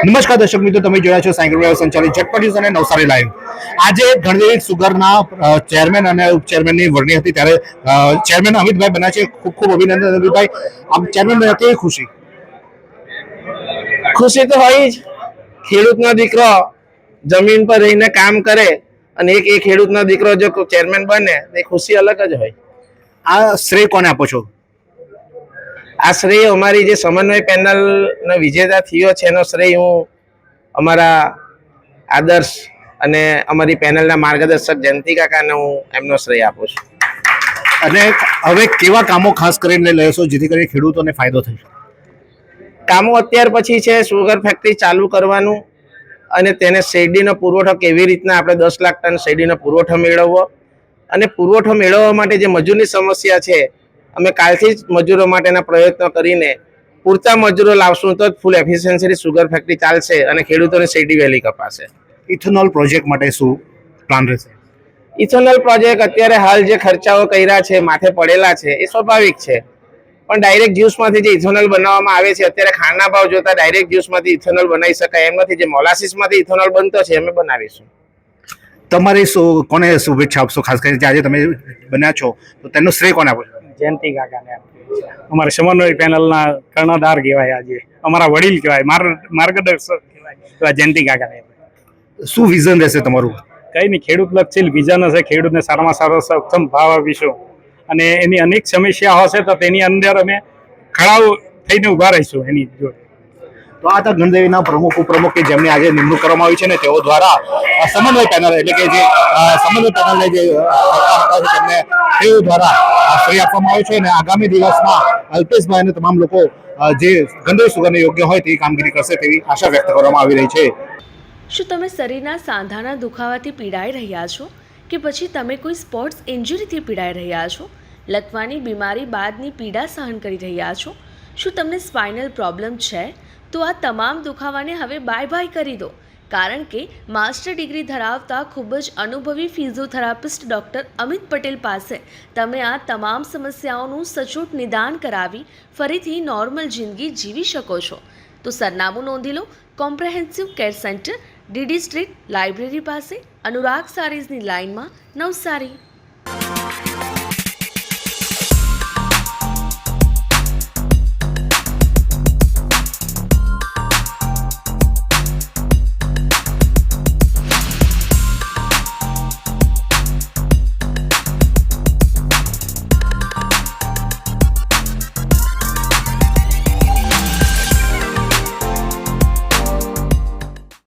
નમસ્કાર દર્શક મિત્રો, તમે જોયા છો સાયકલ વ્યવહાર સંચાલિત ઝટપટ ન્યૂઝ અને નવસારી લાઈવ. આજે ગણદેવી સુગરના ચેરમેન અને ઉપચેરમેનની વરણી હતી, ત્યારે ચેરમેન અમિતભાઈ બન્યા છે. ખૂબ ખૂબ અભિનંદન અમિતભાઈ. આમ ચેરમેન બન્યા, કેવી ખુશી? ખુશી તો હોય જ. ખેડૂતનો દીકરો જમીન પર રહીને કામ કરે અને એક ખેડૂતનો દીકરો જો ચેરમેન બને એ ખુશી અલગ જ હોય. આ શ્રેય કોને આપો છો? આ શ્રેય અમારી જે સમન્વય પેનલ નો વિજેતા થયો છે એનો શ્રેય હું અમારા આદર્શ અને અમારી પેનલના માર્ગદર્શક જયંતિ કાકાને હું એમનો શ્રેય આપું છું. અને હવે કેવા કામો ખાસ કરીને લેશો જેથી કરીને ખેડૂતોને ફાયદો થશે? કામો અત્યાર પછી છે સુગર ફેક્ટરી ચાલુ કરવાનું અને તેને શેરડીનો પુરવઠો કેવી રીતના આપણે 10 લાખ ટન શેરડીનો પુરવઠો મેળવવો, અને પુરવઠો મેળવવા માટે જે મજૂરની સમસ્યા છે અમે કાલથી જ મજૂરો માટેના પ્રયત્નો કરીને પૂરતા મજૂરો લાવશું તો જ ફૂલ એફિશિયન્સી સુગર ફેક્ટરી ચાલશે અને ખેડૂતોને શેરડી વહેલી કપાશે. ઇથેનોલ પ્રોજેક્ટ માટે શું પ્લાન રહેશે? ઇથેનોલ પ્રોજેક્ટ અત્યારે હાલ જે ખર્ચાઓ કર્યા છે, માથે પડેલા છે એ સ્વાભાવિક છે, પણ ડાયરેક્ટ જ્યુસમાંથી જે ઇથેનોલ બનાવવામાં આવે છે અત્યારે ખાંડના ભાવ જોતા ડાયરેક્ટ જ્યુસમાંથી ઇથેનોલ બનાવી શકાય એમ નથી. જે મોલાસીસમાંથી ઇથેનોલ બનતો છે અમે બનાવીશું. તમારી કોને શુભેચ્છા આપશો? ખાસ કરીને આજે તમે બન્યા છો તો તેનો શ્રેય કોને આપો છો? જયંતિ કાકાને આપીએ છીએ. અમારા સમન્વય પેનલના કર્ણધાર કહેવાય, આજે અમારા વડીલ કહેવાય, માર્ગદર્શક કહેવાય એવા જયંતિ કાકાને. શું વિઝન રહેશે તમારું? કંઈ નહીં, ખેડૂત લક્ષી વિઝન હશે. ખેડૂતને સારામાં સારો સક્ષમ ભાવ આપીશું અને એની અનેક સમસ્યા હશે તો તેની અંદર અમે ખડાવ થઈને ઊભા રહીશું એની જોડે. તો આ હતા ગણદેવીના પ્રમુખ ઉપપ્રમુખ કે જેમની આજે નિમણૂક કરવામાં આવી છે ને તેઓ દ્વારા સમન્વય પેનલ એટલે કે જે સમન્વય પેનલને જે હતા તેમને તેઓ દ્વારા શ્રેય આપવામાં આવ્યો છે અને આગામી દિવસમાં અલ્પેશભાઈ અને તમામ લોકો જે ગણદેવી સુગરને યોગ્ય હોય તેવી કામગીરી કરશે તેવી આશા વ્યક્ત કરવામાં આવી રહી છે. શું તમે શરીરના સાંધાના દુખાવાથી પીડાઈ રહ્યા છો કે પછી તમે કોઈ સ્પોર્ટ્સ ઇન્જરીથી પીડાઈ રહ્યા છો? લકવાની બીમારી બાદની પીડા સહન કરી રહ્યા છો? શું તમને સ્પાઇનલ પ્રોબ્લેમ છે? તો આ તમામ દુખાવાને હવે બાય બાય કરી દો, કારણ કે માસ્ટર ડિગ્રી ધરાવતા ખૂબ જ અનુભવી ફિઝિયોથેરાપિસ્ટ ડૉક્ટર અમિત પટેલ પાસે તમે આ તમામ સમસ્યાઓનું સચોટ નિદાન કરાવી ફરીથી નોર્મલ જિંદગી જીવી શકો છો. તો સરનામું નોંધી લો. Comprehensive care centre, DD street, library પાસે, અનુરાગ સારીઝની લાઇનમાં, નવસારી.